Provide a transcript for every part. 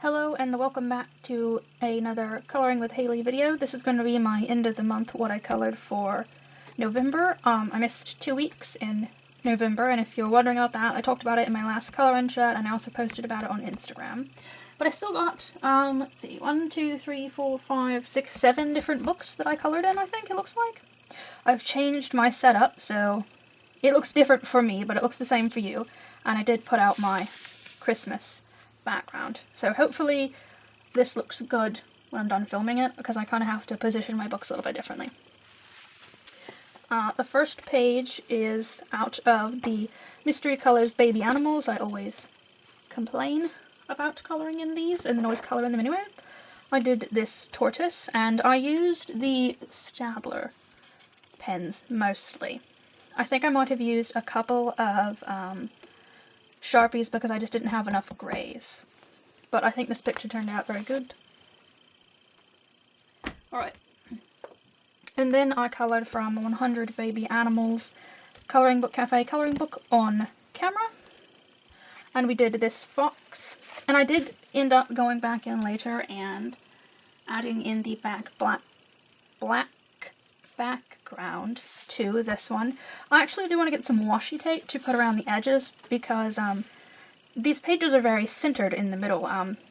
Hello and welcome back to another Coloring with Haley video. This is going to be my end of the month what I colored for November. I missed 2 weeks in November, and if you're wondering about that, I talked about it in my last coloring chat and I also posted about it on Instagram. But I still got, let's see, 1, 2, 3, 4, 5, 6, 7 different books that I colored in, I think it looks like. I've changed my setup, so it looks different for me, but it looks the same for you. And I did put out my Christmas background. So hopefully this looks good when I'm done filming it, because I kind of have to position my books a little bit differently. The first page is out of the Mystery Colors Baby Animals. I always complain about coloring in these and then always color in them anyway. I did this tortoise and I used the Staedtler pens mostly. I think I might have used a couple of Sharpies because I just didn't have enough grays. But I think this picture turned out very good. Alright. And then I colored from 100 Baby Animals Coloring Book Cafe coloring book on camera. And we did this fox. And I did end up going back in later and adding in the black background to this one. I actually do want to get some washi tape to put around the edges because these pages are very centered in the middle.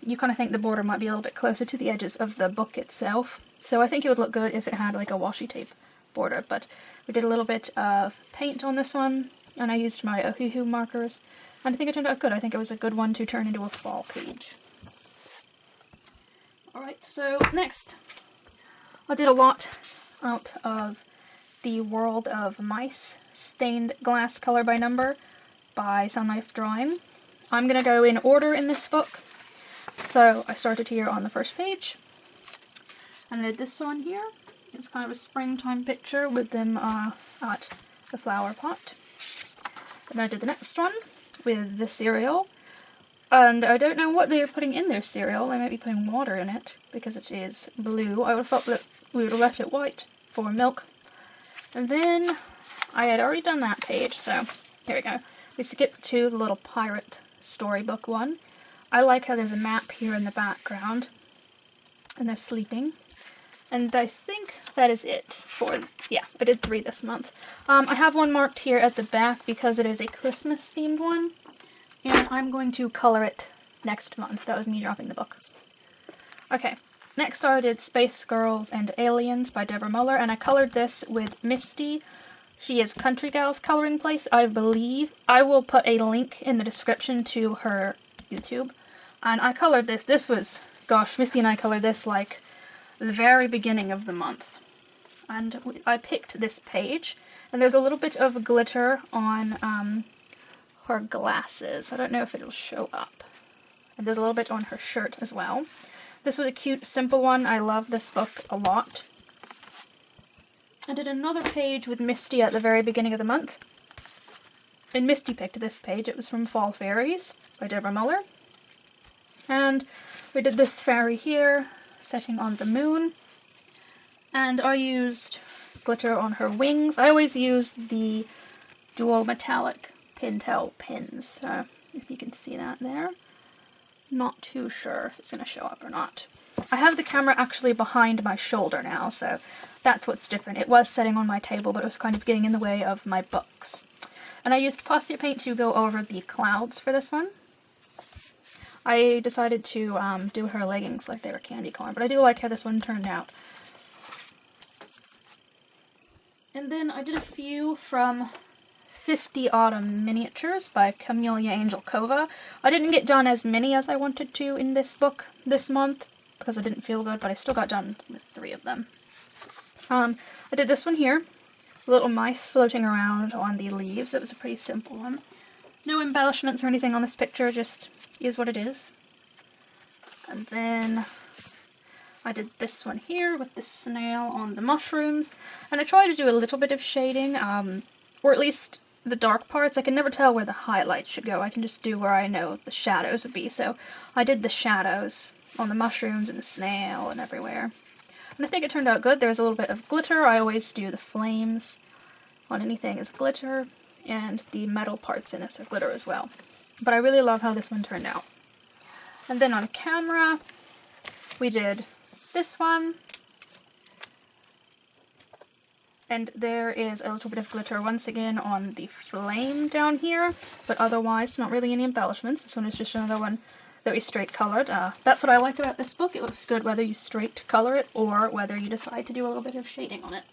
You kind of think the border might be a little bit closer to the edges of the book itself. So I think it would look good if it had like a washi tape border. But we did a little bit of paint on this one and I used my Ohuhu markers. And I think it turned out good. I think it was a good one to turn into a fall page. Alright, so next I did a lot out of the World of Mice Stained Glass Color by Number by Sun Life Drawing. I'm going to go in order in this book. So I started here on the first page. And I did this one here. It's kind of a springtime picture with them at the flower pot. And I did the next one with the cereal. And I don't know what they are putting in their cereal. They might be putting water in it because it is blue. I would have thought that we would have left it white for milk. And then I had already done that page, so here we go. We skipped to the little pirate storybook one. I like how there's a map here in the background. And they're sleeping. And I think that is it for, yeah, I did 3 this month. I have one marked here at the back because it is a Christmas themed one. And I'm going to color it next month. That was me dropping the book. Okay, next I did Space Girls and Aliens by Deborah Muller, and I colored this with Misty. She is Country Gal's coloring place, I believe. I will put a link in the description to her YouTube. And I colored this. This was, gosh, Misty and I colored this like the very beginning of the month. And I picked this page, and there's a little bit of glitter on her glasses. I don't know if it'll show up. And there's a little bit on her shirt as well. This was a cute, simple one. I love this book a lot. I did another page with Misty at the very beginning of the month. And Misty picked this page. It was from Fall Fairies by Deborah Muller. And we did this fairy here, setting on the moon. And I used glitter on her wings. I always use the dual metallic Pentel pins, if you can see that there. Not too sure if it's going to show up or not. I have the camera actually behind my shoulder now, so that's what's different. It was sitting on my table, but it was kind of getting in the way of my books. And I used Postia paint to go over the clouds for this one. I decided to do her leggings like they were candy corn, but I do like how this one turned out. And then I did a few from 50 Autumn Miniatures by Camellia Angelkova. I didn't get done as many as I wanted to in this book this month because I didn't feel good, but I still got done with 3 of them. I did this one here, little mice floating around on the leaves. It was a pretty simple one. No embellishments or anything on this picture, just is what it is. And then I did this one here with the snail on the mushrooms, and I tried to do a little bit of shading, or at least the dark parts. I can never tell where the highlights should go. I can just do where I know the shadows would be. So I did the shadows on the mushrooms and the snail and everywhere. And I think it turned out good. There was a little bit of glitter. I always do the flames on anything as glitter, and the metal parts in this are glitter as well. But I really love how this one turned out. And then on camera, we did this one. And there is a little bit of glitter once again on the flame down here, but otherwise not really any embellishments. This one is just another one that we straight colored. That's what I like about this book. It looks good whether you straight color it or whether you decide to do a little bit of shading on it.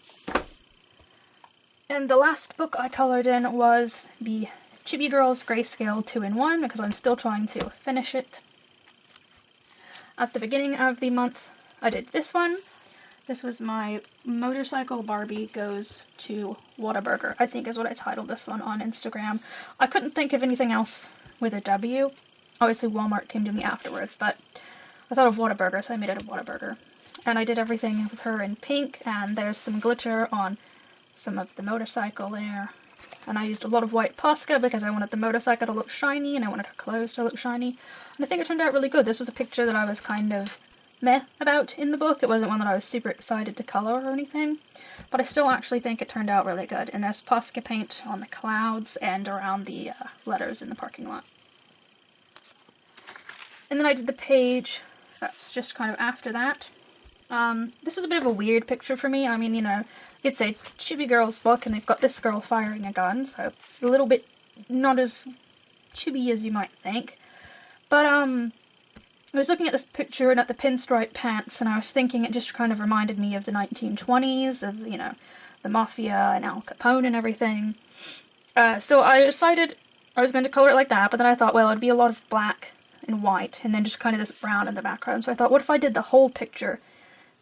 And the last book I colored in was the Chibi Girls Grayscale 2-in-1 because I'm still trying to finish it. At the beginning of the month, I did this one. This was my Motorcycle Barbie Goes to Whataburger, I think is what I titled this one on Instagram. I couldn't think of anything else with a W. Obviously Walmart came to me afterwards, but I thought of Whataburger, so I made it a Whataburger. And I did everything with her in pink, and there's some glitter on some of the motorcycle there. And I used a lot of white Posca because I wanted the motorcycle to look shiny and I wanted her clothes to look shiny. And I think it turned out really good. This was a picture that I was kind of meh about in the book. It wasn't one that I was super excited to color or anything, but I still actually think it turned out really good. And there's Posca paint on the clouds and around the letters in the parking lot. And then I did the page that's just kind of after that. This was a bit of a weird picture for me. I mean, you know, it's a Chibi Girls book and they've got this girl firing a gun, so a little bit not as chibi as you might think. But I was looking at this picture and at the pinstripe pants, and I was thinking it just kind of reminded me of the 1920s, of, you know, the Mafia and Al Capone and everything. So I decided I was going to color it like that, but then I thought, well, it'd be a lot of black and white, and then just kind of this brown in the background. So I thought, what if I did the whole picture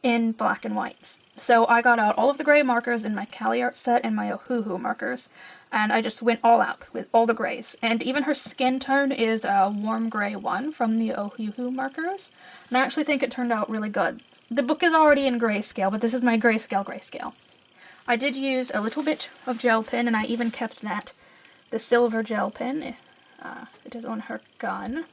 in black and whites? So I got out all of the grey markers in my CaliArt set and my Ohuhu markers, and I just went all out with all the greys. And even her skin tone is a warm grey one from the Ohuhu markers, and I actually think it turned out really good. The book is already in grayscale, but this is my grayscale. I did use a little bit of gel pen, and I even kept the silver gel pen. It is on her gun.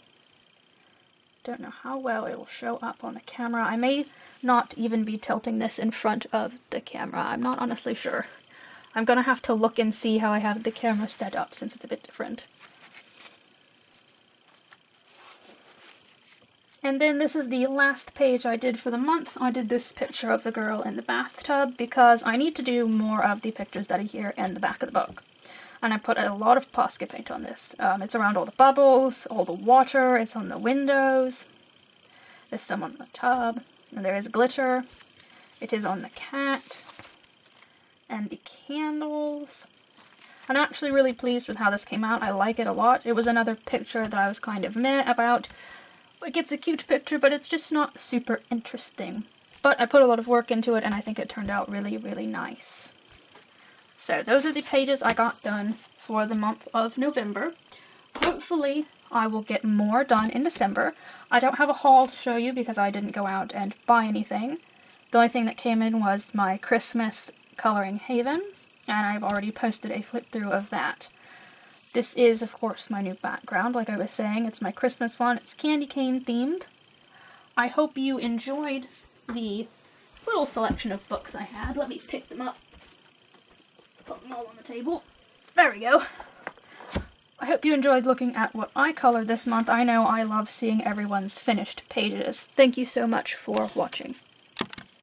Don't know how well it will show up on the camera. I may not even be tilting this in front of the camera. I'm not honestly sure. I'm gonna have to look and see how I have the camera set up since it's a bit different. And then this is the last page I did for the month. I did this picture of the girl in the bathtub because I need to do more of the pictures that are here in the back of the book. And I put a lot of Posca paint on this. It's around all the bubbles, all the water, it's on the windows. There's some on the tub, and there is glitter. It is on the cat, and the candles. I'm actually really pleased with how this came out. I like it a lot. It was another picture that I was kind of meh about. Like, it's a cute picture, but it's just not super interesting. But I put a lot of work into it, and I think it turned out really, really nice. So those are the pages I got done for the month of November. Hopefully I will get more done in December. I don't have a haul to show you because I didn't go out and buy anything. The only thing that came in was my Christmas Coloring Haven, and I've already posted a flip through of that. This is, of course, my new background, like I was saying. It's my Christmas one. It's candy cane themed. I hope you enjoyed the little selection of books I had. Let me pick them up. Put them all on the table. There we go. I hope you enjoyed looking at what I colored this month. I know I love seeing everyone's finished pages. Thank you so much for watching.